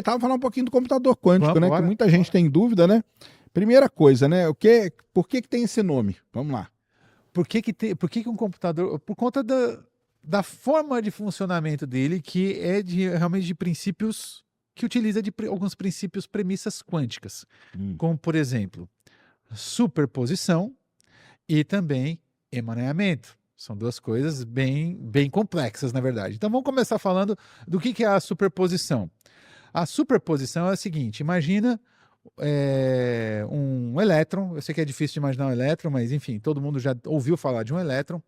Tava falando um pouquinho do computador quântico, Vamos, né? Que bora. muita gente tem dúvida, né? Primeira coisa, né? Por que tem esse nome? Vamos lá. Por que que um computador? Por conta da forma de funcionamento dele, que é realmente de princípios, que utiliza alguns princípios, premissas quânticas, Hum. como, por exemplo, superposição e também emaranhamento. São duas coisas bem complexas, na verdade. Então vamos começar falando do que é a superposição. A superposição é a seguinte: imagina um elétron. Eu sei que é difícil de imaginar um elétron, mas enfim, todo mundo já ouviu falar de um elétron.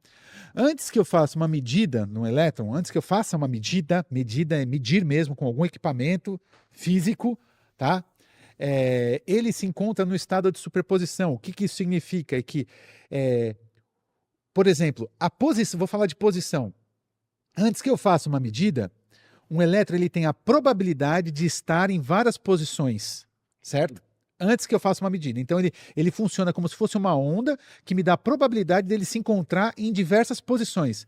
Antes que eu faça uma medida no elétron, antes que eu faça uma medida é medir mesmo com algum equipamento físico, tá? Ele se encontra no estado de superposição. O que que isso significa? É que, por exemplo, a posição, vou falar de posição. Antes que eu faça uma medida, um elétron ele tem a probabilidade de estar em várias posições, certo? Antes que eu faça uma medida. Então ele funciona como se fosse uma onda que me dá a probabilidade dele se encontrar em diversas posições.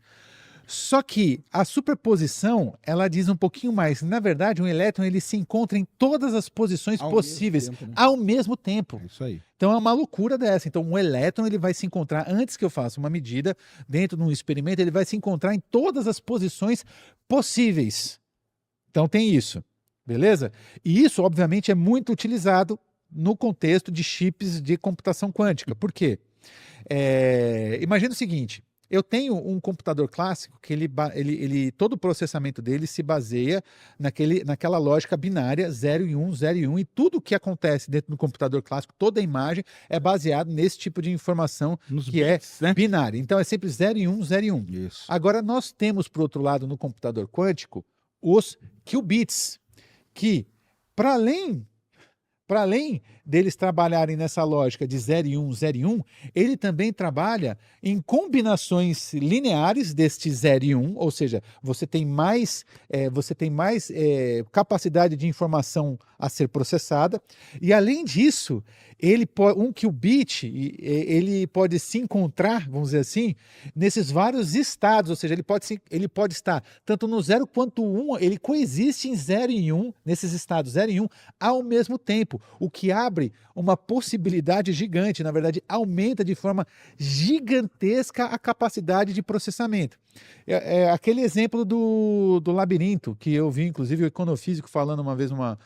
Só que a superposição, ela diz um pouquinho mais. Na verdade, um elétron ele se encontra em todas as posições Ao possíveis mesmo tempo, né? ao mesmo tempo. É isso aí. Então é uma loucura dessa. Então um elétron ele vai se encontrar, antes que eu faça uma medida, dentro de um experimento, ele vai se encontrar em todas as posições possíveis. Então tem isso, beleza? E isso, obviamente, é muito utilizado no contexto de chips de computação quântica. Por quê? Imagina o seguinte: eu tenho um computador clássico que todo o processamento dele se baseia naquela lógica binária 0 e 1, 0 e 1, e tudo que acontece dentro do computador clássico, toda a imagem é baseado nesse tipo de informação Nos que bits, né? é binária. Então é sempre 0 e 1, 0 e 1. Isso. Agora nós temos, por outro lado, no computador quântico, os qubits, que, para além deles trabalharem nessa lógica de 0 e 1, 0 e 1, ele também trabalha em combinações lineares deste 0 e 1, ou seja, você tem mais capacidade de informação a ser processada, e além disso, um qubit, ele pode se encontrar, vamos dizer assim, nesses vários estados, ou seja, ele pode estar tanto no 0 quanto 1, ele coexiste em 0 e 1, nesses estados 0 e 1, ao mesmo tempo, o que abre uma possibilidade gigante, na verdade, aumenta de forma gigantesca a capacidade de processamento. Aquele exemplo do labirinto, que eu vi, inclusive, o econofísico falando uma vez numa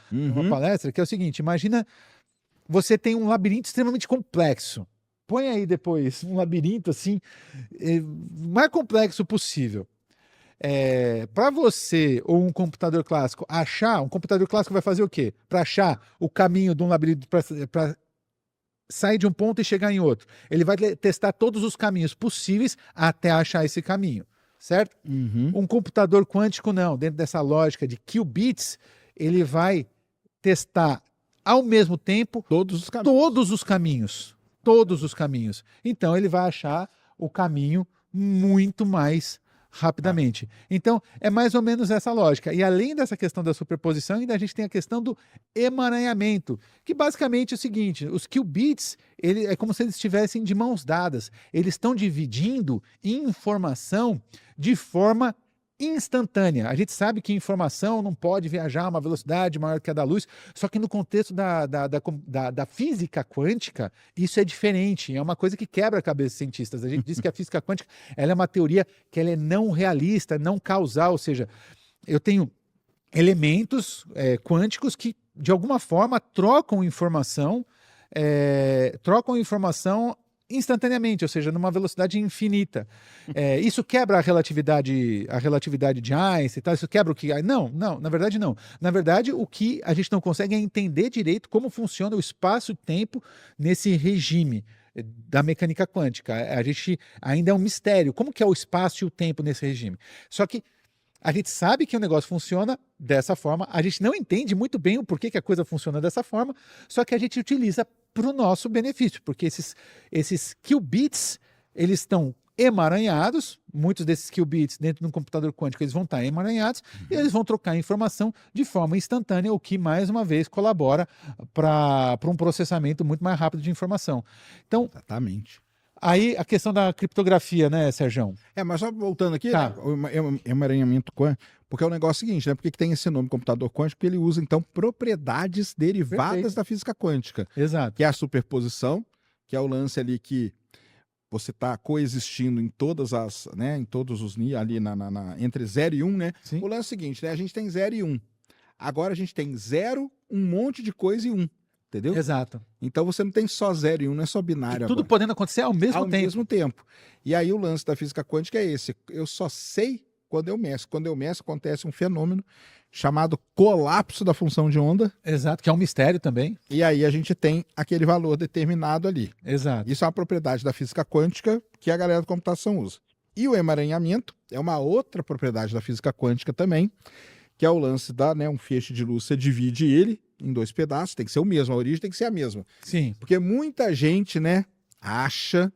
palestra, que é o seguinte: imagina, você tem um labirinto extremamente complexo. Põe aí depois um labirinto assim, mais complexo possível. Para você ou um computador clássico um computador clássico vai fazer o quê? Para achar o caminho de um labirinto, para sair de um ponto e chegar em outro. Ele vai testar todos os caminhos possíveis até achar esse caminho, certo? Um computador quântico não, dentro dessa lógica de qubits, ele vai testar ao mesmo tempo Todos os caminhos. Todos os caminhos. Então ele vai achar o caminho muito mais rapidamente. Então, é mais ou menos essa lógica. E além dessa questão da superposição, ainda a gente tem a questão do emaranhamento, que basicamente é o seguinte: os qubits, é como se eles estivessem de mãos dadas. Eles estão dividindo informação de forma instantânea. A gente sabe que informação não pode viajar a uma velocidade maior que a da luz, só que no contexto da física quântica, isso é diferente. É uma coisa que quebra a cabeça dos cientistas. A gente diz que a física quântica ela é uma teoria que ela é não realista, não causal, ou seja, eu tenho elementos quânticos que, de alguma forma, trocam informação instantaneamente, ou seja, numa velocidade infinita. Isso quebra a relatividade de Einstein, tá? Isso quebra o que... Não, na verdade não. Na verdade, o que a gente não consegue é entender direito como funciona o espaço e tempo nesse regime da mecânica quântica. A gente ainda é um mistério. Como que é o espaço e o tempo nesse regime? Só que a gente sabe que o negócio funciona dessa forma, a gente não entende muito bem o porquê que a coisa funciona dessa forma, só que a gente utiliza para o nosso benefício, porque esses qubits, eles estão emaranhados, muitos desses qubits dentro de um computador quântico, eles vão estar emaranhados, e eles vão trocar informação de forma instantânea, o que, mais uma vez, colabora para um processamento muito mais rápido de informação. Então, Exatamente. Aí a questão da criptografia, né, Sérgio? Mas só voltando aqui, Tá. né, o emaranhamento quântico, porque é o negócio seguinte, né? Por que tem esse nome computador quântico? Porque ele usa, então, propriedades derivadas Perfeito. da física quântica, Exato. que é a superposição, que é o lance ali que você está coexistindo em todas as, né, em todos os ali entre 0 e 1, né? Sim. O lance é o seguinte, né? A gente tem 0 e 1. Agora a gente tem 0, um monte de coisa e 1. Entendeu? Exato. Então você não tem só 0 e 1, não é só binário. E tudo agora. podendo acontecer ao mesmo tempo. E aí o lance da física quântica é esse. Eu só sei quando eu meço. Quando eu meço, acontece um fenômeno chamado colapso da função de onda. Exato, que é um mistério também. E aí a gente tem aquele valor determinado ali. Exato. Isso é uma propriedade da física quântica que a galera da computação usa. E o emaranhamento é uma outra propriedade da física quântica também, que é o lance da, né, um feixe de luz, você divide ele em 2 pedaços, tem que ser o mesmo, a origem tem que ser a mesma. Sim. Porque muita gente, né, acha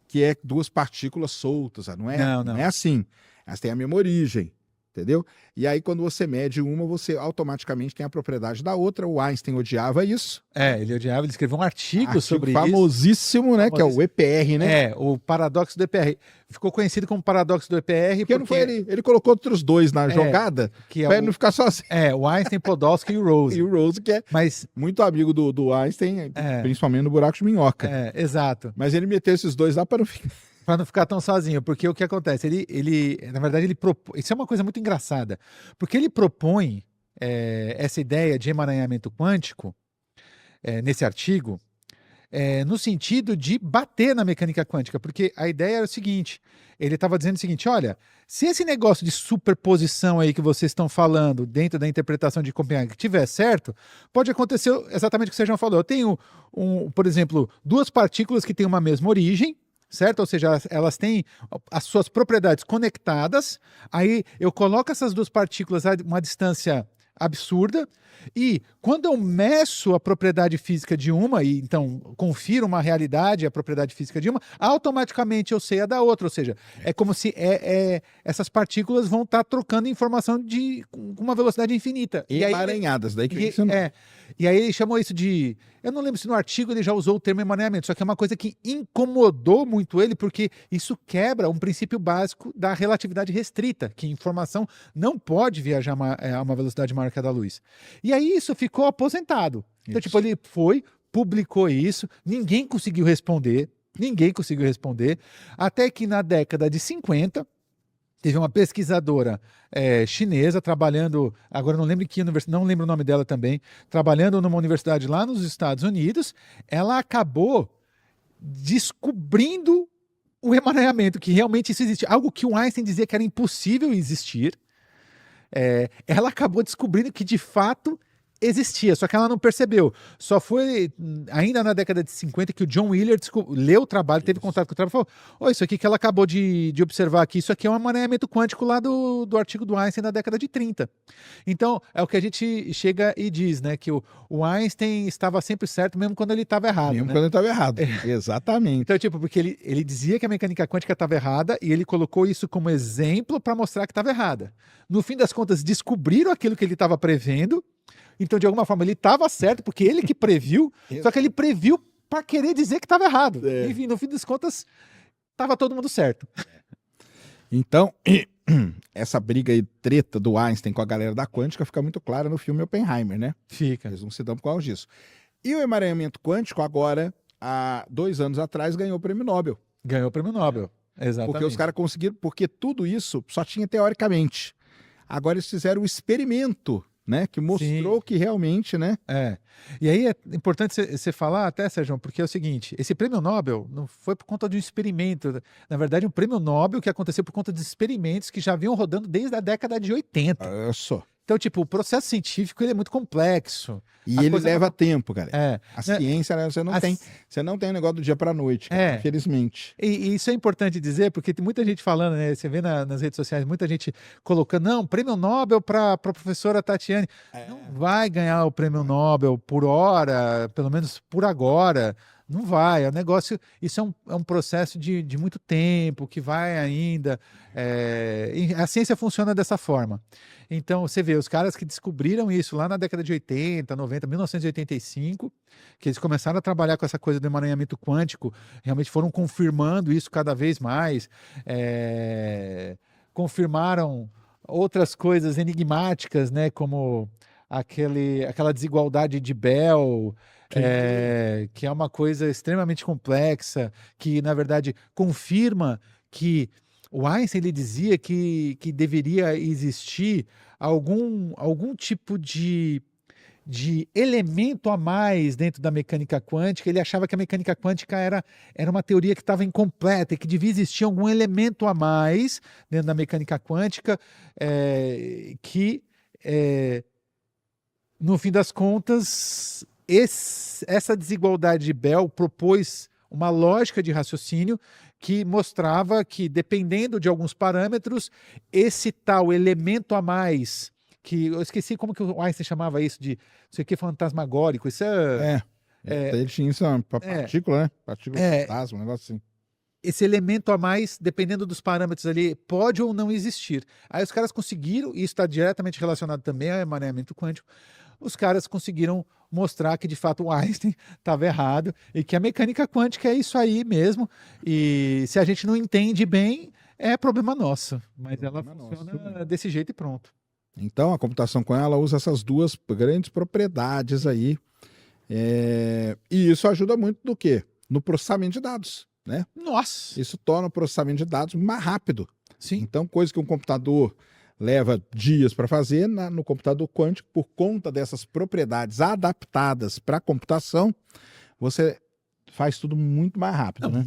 que é 2 partículas soltas, não é? Não é assim. Elas têm a mesma origem, entendeu? E aí quando você mede uma, você automaticamente tem a propriedade da outra. O Einstein odiava isso. Ele odiava, ele escreveu um artigo sobre famosíssimo, isso. Né, que é o EPR, né? O paradoxo do EPR. Ficou conhecido como paradoxo do EPR porque não foi ele colocou outros 2 na jogada, para ele não ficar sozinho. O Einstein, Podolsky e o Rose. E o Rose, que é muito amigo do Einstein, principalmente no buraco de minhoca. Exato. Mas ele meteu esses 2 lá para não ficar... Para não ficar tão sozinho, porque o que acontece? Na verdade, ele propõe. Isso é uma coisa muito engraçada, porque ele propõe essa ideia de emaranhamento quântico nesse artigo, no sentido de bater na mecânica quântica, porque a ideia era o seguinte: ele estava dizendo o seguinte, olha, se esse negócio de superposição aí que vocês estão falando dentro da interpretação de Copenhague tiver certo, pode acontecer exatamente o que o Sérgio falou. Eu tenho, por exemplo, 2 partículas que têm uma mesma origem, certo? Ou seja, elas têm as suas propriedades conectadas, aí eu coloco essas 2 partículas a uma distância absurda, e quando eu meço a propriedade física de uma, e então confiro uma realidade, a propriedade física de uma, automaticamente eu sei a da outra, ou seja, é como se essas partículas vão estar trocando informação com uma velocidade infinita. Emaranhadas, daí que E aí ele chamou isso de... Eu não lembro se no artigo ele já usou o termo emaranhamento, só que é uma coisa que incomodou muito ele, porque isso quebra um princípio básico da relatividade restrita, que informação não pode viajar a uma velocidade maior que a da luz. E aí isso ficou aposentado. Então, tipo, ele publicou isso, ninguém conseguiu responder, até que na década de 50... teve uma pesquisadora chinesa trabalhando, agora não lembro em que universidade, não lembro o nome dela também, trabalhando numa universidade lá nos Estados Unidos. Ela acabou descobrindo o emaranhamento, que realmente isso existe, algo que o Einstein dizia que era impossível existir. Ela acabou descobrindo que de fato existia, só que ela não percebeu. Só foi ainda na década de 50 que o John Wheeler leu o trabalho, teve contato com o trabalho e falou: isso aqui que ela acabou de observar aqui, isso aqui é um emaranhamento quântico lá do artigo do Einstein da década de 30. Então, é o que a gente chega e diz, né? Que o Einstein estava sempre certo, mesmo quando ele estava errado. Mesmo quando ele estava errado. Exatamente. Então, tipo, porque ele dizia que a mecânica quântica estava errada e ele colocou isso como exemplo para mostrar que estava errada. No fim das contas, descobriram aquilo que ele estava prevendo. Então, de alguma forma, ele estava certo, porque ele que previu, só que ele previu para querer dizer que estava errado. Enfim, no fim das contas, estava todo mundo certo. Então, essa briga aí, treta do Einstein com a galera da quântica fica muito clara no filme Oppenheimer, né? Fica. Eles não se dão por causa disso. E o emaranhamento quântico, agora, há 2 anos atrás, ganhou o prêmio Nobel. Ganhou o prêmio Nobel, exatamente. Porque os caras conseguiram, porque tudo isso só tinha teoricamente. Agora eles fizeram o experimento, né, que mostrou que realmente, né? E aí é importante você falar até, Sérgio, porque é o seguinte, esse prêmio Nobel não foi por conta de um experimento, na verdade um prêmio Nobel que aconteceu por conta de experimentos que já vinham rodando desde a década de 80. Então, tipo, o processo científico ele é muito complexo. E ele leva tempo, cara. A ciência, né, você não tem um negócio do dia para a noite, cara, infelizmente. E isso é importante dizer, porque tem muita gente falando, né? Você vê nas redes sociais, muita gente colocando, não, prêmio Nobel para a professora Tatiane. Não vai ganhar o prêmio Nobel por hora, pelo menos por agora. Não vai, é um negócio. Isso é um processo de muito tempo, que vai ainda. E a ciência funciona dessa forma. Então, você vê, os caras que descobriram isso lá na década de 80, 90, 1985, que eles começaram a trabalhar com essa coisa do emaranhamento quântico, realmente foram confirmando isso cada vez mais, confirmaram outras coisas enigmáticas, né, como aquela desigualdade de Bell. Que é uma coisa extremamente complexa, que, na verdade, confirma que o Einstein ele dizia que deveria existir algum tipo de elemento a mais dentro da mecânica quântica. Ele achava que a mecânica quântica era uma teoria que estava incompleta e que devia existir algum elemento a mais dentro da mecânica quântica que, no fim das contas, essa desigualdade de Bell propôs uma lógica de raciocínio que mostrava que, dependendo de alguns parâmetros, esse tal elemento a mais, que eu esqueci como que o Einstein chamava isso, de não sei o que, fantasmagórico, isso ele tinha isso, uma partícula, né? Partícula fantasma, um negócio assim. Esse elemento a mais, dependendo dos parâmetros ali, pode ou não existir. Aí os caras conseguiram, e isso está diretamente relacionado também ao emaranhamento quântico, os caras conseguiram mostrar que, de fato, o Einstein estava errado e que a mecânica quântica é isso aí mesmo. E se a gente não entende bem, é problema nosso. Mas ela funciona desse jeito e pronto. Então, a computação quântica ela usa essas duas grandes propriedades aí. E isso ajuda muito no quê? No processamento de dados, né? Nossa! Isso torna o processamento de dados mais rápido. Sim. Então, coisa que um computador leva dias para fazer, no computador quântico, por conta dessas propriedades adaptadas para a computação, você faz tudo muito mais rápido, né?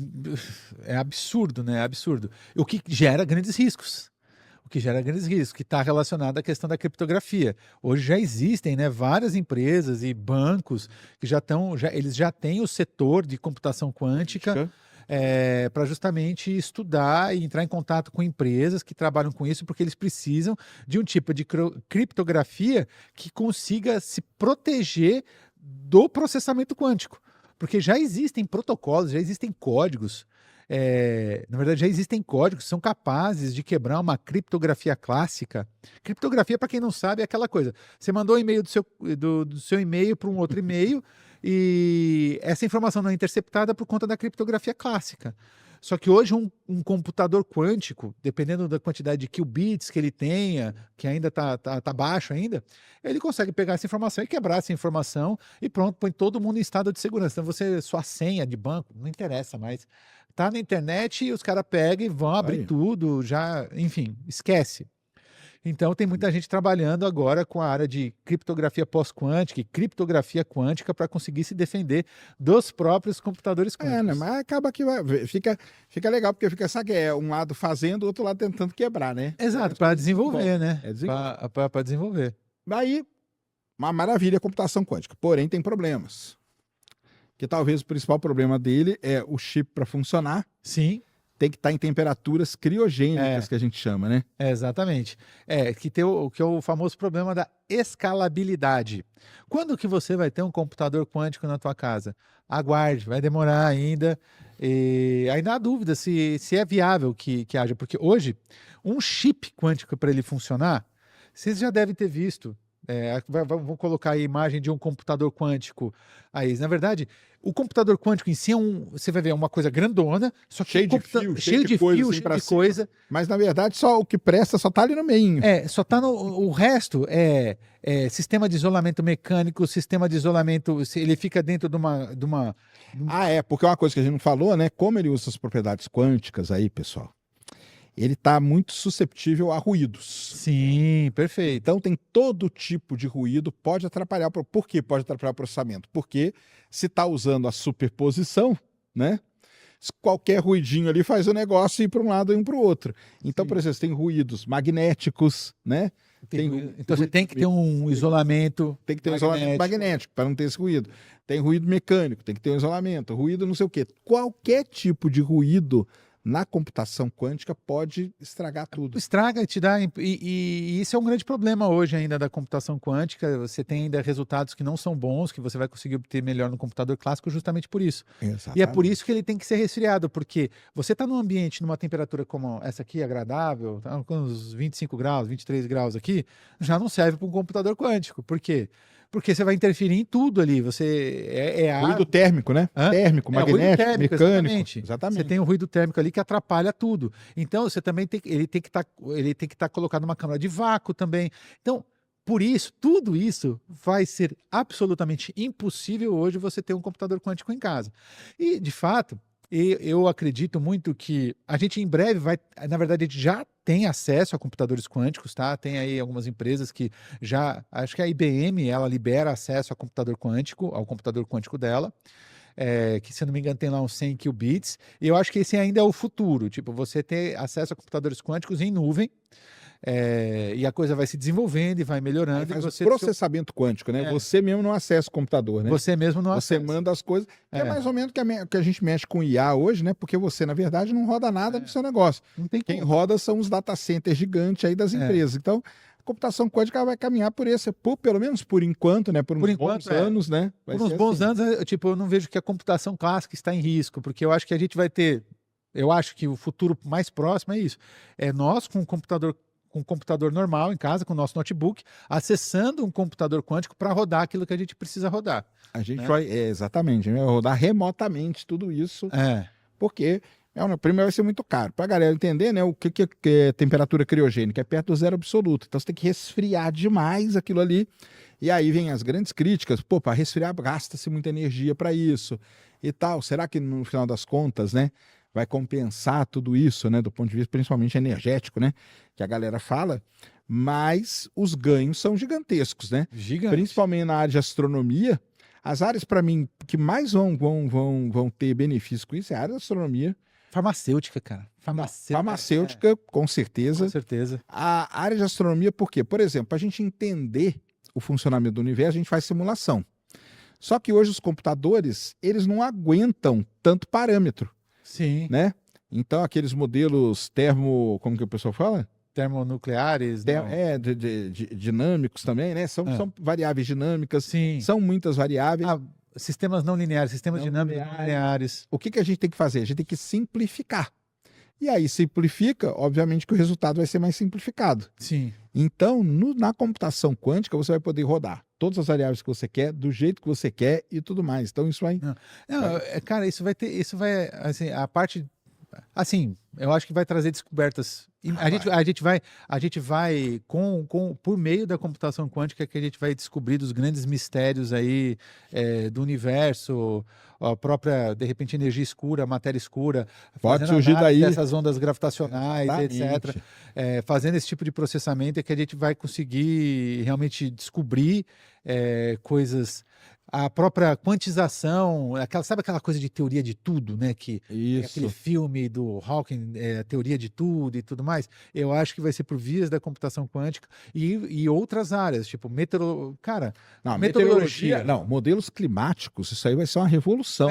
É absurdo, né? É absurdo. O que gera grandes riscos. Que está relacionado à questão da criptografia. Hoje já existem, né, várias empresas e bancos que eles já têm o setor de computação quântica para justamente estudar e entrar em contato com empresas que trabalham com isso, porque eles precisam de um tipo de criptografia que consiga se proteger do processamento quântico. Porque já existem protocolos, já existem códigos. Na verdade, já existem códigos que são capazes de quebrar uma criptografia clássica. Criptografia, para quem não sabe, é aquela coisa. Você mandou um e-mail do seu e-mail para um outro e-mail e essa informação não é interceptada por conta da criptografia clássica. Só que hoje um computador quântico, dependendo da quantidade de qubits que ele tenha, que ainda tá baixo ainda, ele consegue pegar essa informação e quebrar essa informação e pronto, põe todo mundo em estado de segurança. Então sua senha de banco, não interessa mais. Tá na internet e os caras pegam e vão abrir tudo, enfim, esquece. Então tem muita gente trabalhando agora com a área de criptografia pós-quântica e criptografia quântica para conseguir se defender dos próprios computadores quânticos. Né? Mas acaba que fica legal, porque fica, sabe, um lado fazendo, o outro lado tentando quebrar, né? Exato, para desenvolver, né? Para desenvolver. Daí, uma maravilha a computação quântica, porém tem problemas. Que talvez o principal problema dele é o chip para funcionar. Sim. Tem que estar em temperaturas criogênicas, que a gente chama, né? Exatamente. Que é o famoso problema da escalabilidade. Quando que você vai ter um computador quântico na tua casa? Aguarde, vai demorar ainda. E ainda há dúvida se é viável que haja, porque hoje, um chip quântico para ele funcionar, vocês já devem ter visto. Vamos colocar a imagem de um computador quântico aí. Na verdade, o computador quântico em si você vai ver, uma coisa grandona, só que cheio de coisa. Mas, na verdade, só o que presta só está ali no meio. Só está o resto sistema de isolamento mecânico, sistema de isolamento, ele fica dentro de uma... Porque é uma coisa que a gente não falou, né? Como ele usa as propriedades quânticas aí, pessoal, ele está muito susceptível a ruídos. Sim, perfeito. Então tem todo tipo de ruído, pode atrapalhar. Por que pode atrapalhar o processamento? Porque se está usando a superposição, né? Qualquer ruidinho ali faz o negócio ir para um lado e um para o outro. Então, por exemplo, tem ruídos magnéticos, né? Então você tem que ter um isolamento. Tem que ter um isolamento magnético para não ter esse ruído. Tem ruído mecânico, tem que ter um isolamento, ruído não sei o quê. Qualquer tipo de ruído na computação quântica pode estragar tudo. Estraga, te dá. E isso é um grande problema hoje ainda da computação quântica. Você tem ainda resultados que não são bons, que você vai conseguir obter melhor no computador clássico justamente por isso. Exatamente. E é por isso que ele tem que ser resfriado, porque você está num ambiente, numa temperatura como essa aqui, agradável, tá com uns 25 graus, 23 graus aqui, já não serve para um computador quântico. Por quê? Porque você vai interferir em tudo ali. Você ruído térmico, né? Hã? Térmico, magnético, térmico, mecânico. Exatamente. Você tem um ruído térmico ali que atrapalha tudo. Então, você também ele tem que estar colocado numa câmara de vácuo também. Então, por isso, tudo isso vai ser absolutamente impossível hoje você ter um computador quântico em casa. E, de fato, eu acredito muito que a gente em breve vai, na verdade, a gente já tem acesso a computadores quânticos, tá? Tem aí algumas empresas que já, acho que a IBM, ela libera acesso ao computador quântico dela, que se eu não me engano tem lá uns 100 qubits, e eu acho que esse ainda é o futuro, tipo, você ter acesso a computadores quânticos em nuvem, e a coisa vai se desenvolvendo e vai melhorando. Faz o processamento quântico, né? Você mesmo não acessa o computador, né? Você mesmo não acessa. Você manda as coisas. É mais ou menos que a gente mexe com IA hoje, né? Porque você, na verdade, não roda nada do seu negócio. Não tem Quem roda são os data centers gigantes aí das empresas. Então, a computação quântica vai caminhar por esse, pelo menos por enquanto, né? Por uns bons anos, né? Por uns bons anos, tipo, eu não vejo que a computação clássica está em risco, porque eu acho que a gente vai ter. Eu acho que o futuro mais próximo é isso. É nós com um computador normal em casa, com o nosso notebook, acessando um computador quântico para rodar aquilo que a gente precisa rodar. A gente vai, exatamente, vai rodar remotamente tudo isso, porque primeiro vai ser muito caro. Para a galera entender, né, o que é temperatura criogênica, é perto do zero absoluto. Então você tem que resfriar demais aquilo ali. E aí vem as grandes críticas, para resfriar gasta-se muita energia para isso e tal. Será que no final das contas, né, vai compensar tudo isso, né, do ponto de vista principalmente energético, né, que a galera fala, mas os ganhos são gigantescos, né? Gigante. Principalmente na área de astronomia. As áreas, para mim, que mais vão ter benefício com isso é a área da astronomia. Farmacêutica, cara. Farmacêutica, com certeza. Com certeza. A área de astronomia, por quê? Por exemplo, para a gente entender o funcionamento do universo, a gente faz simulação. Só que hoje os computadores, eles não aguentam tanto parâmetro. Sim. Né? Então, aqueles modelos como que o pessoal fala? Termonucleares. Dinâmicos também, né? São variáveis dinâmicas. Sim. São muitas variáveis. Sistemas não lineares, sistemas dinâmicos não lineares. O que a gente tem que fazer? A gente tem que simplificar. E aí simplifica, obviamente que o resultado vai ser mais simplificado. Sim. Então, na computação quântica, você vai poder rodar todas as variáveis que você quer, do jeito que você quer e tudo mais. Então, isso vai... Cara, isso vai, assim, a parte... Assim, eu acho que vai trazer descobertas. A gente vai por meio da computação quântica que a gente vai descobrir dos grandes mistérios aí do universo, a própria, de repente, energia escura, matéria escura. Pode surgir daí essas ondas gravitacionais, etc. Fazendo esse tipo de processamento é que a gente vai conseguir realmente descobrir coisas. A própria quantização, sabe aquela coisa de teoria de tudo, né? Aquele filme do Hawking, teoria de tudo e tudo mais. Eu acho que vai ser por vias da computação quântica e outras áreas, tipo meteorologia. Não, modelos climáticos, isso aí vai ser uma revolução.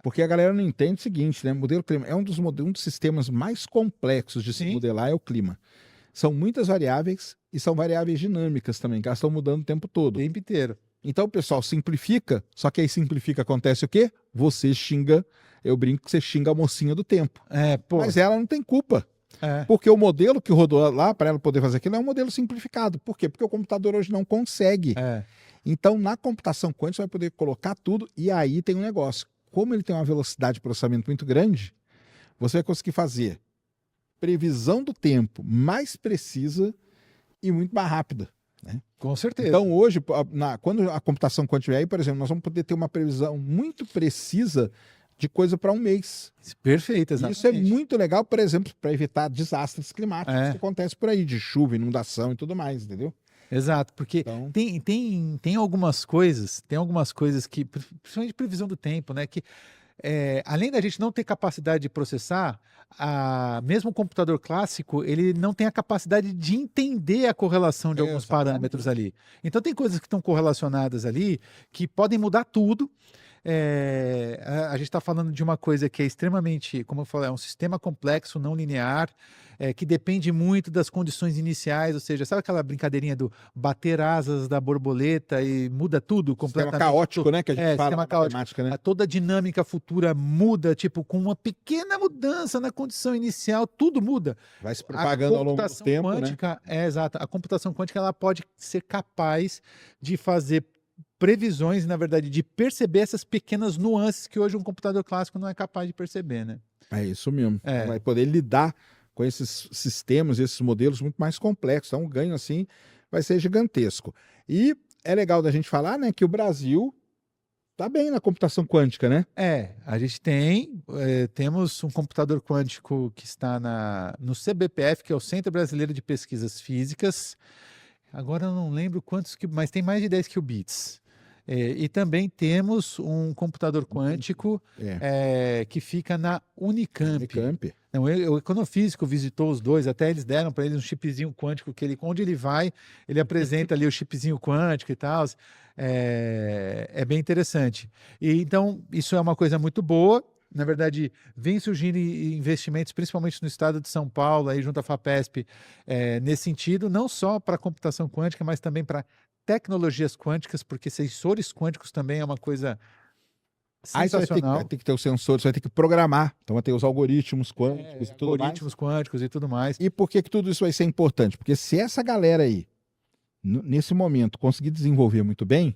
Porque a galera não entende o seguinte, né? Modelo clima é um dos sistemas mais complexos de se modelar, é o clima. São muitas variáveis e são variáveis dinâmicas também, que elas estão mudando o tempo todo. O tempo inteiro. Então o pessoal simplifica, só que aí simplifica, acontece o quê? Você xinga, eu brinco que você xinga a mocinha do tempo. Mas ela não tem culpa. Porque o modelo que rodou lá, para ela poder fazer aquilo, é um modelo simplificado. Por quê? Porque o computador hoje não consegue. Então, na computação quântica, você vai poder colocar tudo, e aí tem um negócio. Como ele tem uma velocidade de processamento muito grande, você vai conseguir fazer previsão do tempo mais precisa e muito mais rápida. Né? Com certeza. Então, hoje, quando a computação quântica vier aí, por exemplo, nós vamos poder ter uma previsão muito precisa de coisa para um mês. Perfeito, exatamente. Isso é muito legal, por exemplo, para evitar desastres climáticos que acontecem por aí, de chuva, inundação e tudo mais, entendeu? Exato, porque tem algumas coisas que, principalmente previsão do tempo, né, que além da gente não ter capacidade de processar, mesmo o computador clássico, ele não tem a capacidade de entender a correlação de alguns parâmetros ali. Então tem coisas que estão correlacionadas ali que podem mudar tudo. a gente está falando de uma coisa que é extremamente, como eu falei, é um sistema complexo, não linear, que depende muito das condições iniciais, ou seja, sabe aquela brincadeirinha do bater asas da borboleta e muda tudo completamente? Sistema caótico, né? Que a gente fala sistema caótico. né? Toda a dinâmica futura muda, tipo, com uma pequena mudança na condição inicial, tudo muda. Vai se propagando ao longo do tempo, quântica, né? Exato. A computação quântica, ela pode ser capaz de fazer previsões, na verdade, de perceber essas pequenas nuances que hoje um computador clássico não é capaz de perceber, né? É isso mesmo. Vai poder lidar com esses sistemas, esses modelos muito mais complexos. Então, o ganho, assim, vai ser gigantesco. E é legal da gente falar, né, que o Brasil tá bem na computação quântica, né? A gente temos um computador quântico que está no CBPF, que é o Centro Brasileiro de Pesquisas Físicas. Agora eu não lembro mas tem mais de 10 qubits. E também temos um computador quântico que fica na Unicamp. Não, o econofísico visitou os dois, até eles deram para ele um chipzinho quântico, onde ele vai, ele apresenta ali o chipzinho quântico e tal. É bem interessante. E, então, isso é uma coisa muito boa. Na verdade, vem surgindo investimentos, principalmente no estado de São Paulo, aí junto à FAPESP, nesse sentido, não só para a computação quântica, mas também para tecnologias quânticas, porque sensores quânticos também é uma coisa sensacional. Vai ter que ter os sensores, vai ter que programar, então vai ter os algoritmos quânticos e tudo mais. Algoritmos quânticos e tudo mais. E por que tudo isso vai ser importante? Porque se essa galera aí, nesse momento, conseguir desenvolver muito bem,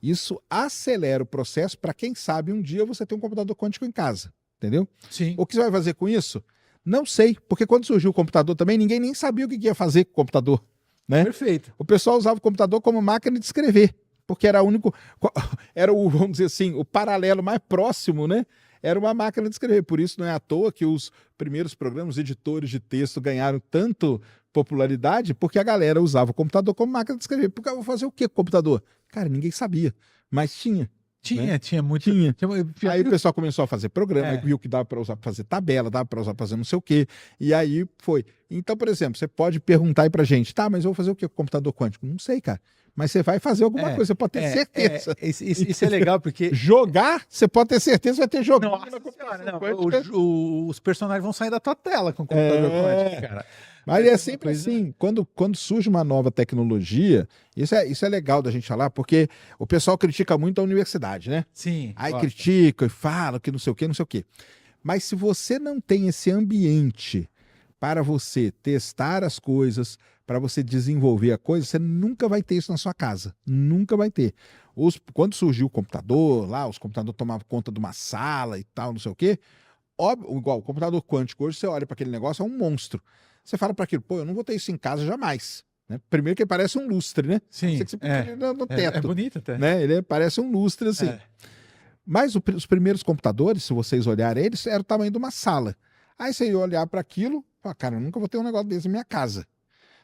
isso acelera o processo para, quem sabe, um dia você ter um computador quântico em casa, entendeu? Sim. O que você vai fazer com isso? Não sei, porque quando surgiu o computador também, ninguém nem sabia o que ia fazer com o computador, né? Perfeito. O pessoal usava o computador como máquina de escrever, porque era vamos dizer assim, o paralelo mais próximo, né? Era uma máquina de escrever. Por isso não é à toa que os primeiros programas, editores de texto, ganharam tanto popularidade, porque a galera usava o computador como máquina de escrever. Porque eu vou fazer o que com o computador? Cara, ninguém sabia, mas tinha. Tinha muito. Aí o pessoal começou a fazer programa, aí viu que dava para usar para fazer tabela, dava para usar para fazer não sei o quê, e aí foi. Então, por exemplo, você pode perguntar aí pra gente, tá, mas eu vou fazer o que com o computador quântico? Não sei, cara. Mas você vai fazer alguma coisa, você pode ter certeza. Isso é legal, porque... Jogar, você pode ter certeza, vai ter jogado. Os personagens vão sair da tua tela com o computador quântico, cara. Mas é sempre assim, quando surge uma nova tecnologia, isso é legal da gente falar, porque o pessoal critica muito a universidade, né? Sim. Aí critica e fala que não sei o quê, não sei o quê. Mas se você não tem esse ambiente para você testar as coisas, para você desenvolver a coisa, você nunca vai ter isso na sua casa. Nunca vai ter. Quando surgiu o computador, lá, os computadores tomavam conta de uma sala e tal, não sei o quê. Óbvio, igual o computador quântico, hoje você olha para aquele negócio, é um monstro. Você fala para aquilo, eu não vou ter isso em casa jamais. Né? Primeiro que ele parece um lustre, né? Sim. Você no teto. É bonito até. Né? Ele parece um lustre, assim. Mas os primeiros computadores, se vocês olharem eles, era o tamanho de uma sala. Aí você ia olhar para aquilo, cara, eu nunca vou ter um negócio desse em minha casa.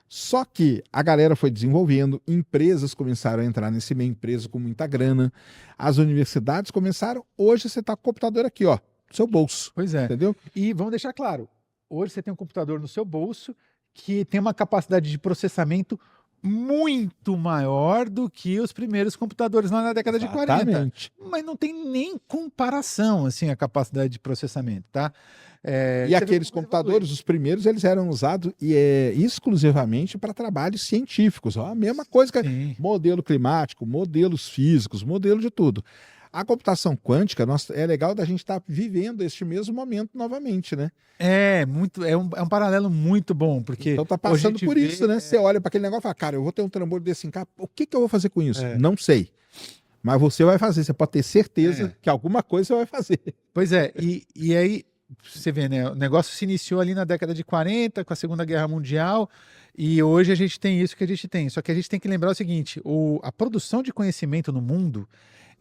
Só que a galera foi desenvolvendo, empresas começaram a entrar nesse meio, empresas com muita grana, as universidades começaram, hoje você está com o computador aqui, ó, no seu bolso. Pois é. Entendeu? E vamos deixar claro, hoje você tem um computador no seu bolso que tem uma capacidade de processamento muito maior do que os primeiros computadores lá na década de 40. Mas não tem nem comparação, assim, a capacidade de processamento, tá? E aqueles computadores, os primeiros, eles eram usados exclusivamente para trabalhos científicos. Ó, a mesma coisa que modelo climático, modelos físicos, modelo de tudo. A computação quântica, é legal da gente estar vivendo este mesmo momento novamente, né? É um paralelo muito bom, porque... Então tá passando por isso, né? Você olha para aquele negócio e fala, cara, eu vou ter um trambolho desse em casa, o que eu vou fazer com isso? Não sei. Mas você vai fazer, você pode ter certeza que alguma coisa você vai fazer. Pois é, e aí... Você vê, né? O negócio se iniciou ali na década de 40, com a Segunda Guerra Mundial, e hoje a gente tem isso que a gente tem. Só que a gente tem que lembrar o seguinte, a produção de conhecimento no mundo,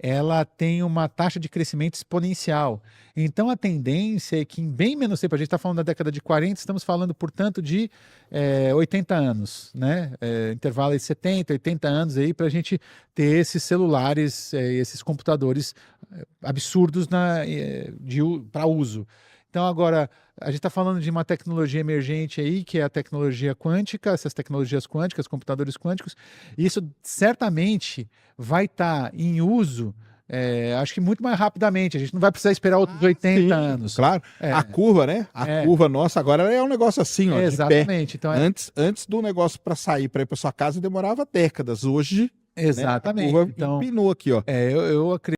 ela tem uma taxa de crescimento exponencial. Então a tendência é que em bem menos tempo, a gente está falando da década de 40, estamos falando, portanto, de 80 anos, né? Intervalo de 70, 80 anos aí para a gente ter esses celulares, esses computadores absurdos para uso. Então, agora, a gente está falando de uma tecnologia emergente aí, que é a tecnologia quântica, essas tecnologias quânticas, computadores quânticos, e isso certamente vai estar em uso Acho que muito mais rapidamente. A gente não vai precisar esperar outros 80 anos. Claro. A curva, né? A curva nossa agora é um negócio assim, ó, exatamente. De pé. Então, antes do negócio para sair para ir para sua casa demorava décadas. Hoje, exatamente. Né, a curva empinou aqui, ó. Eu acredito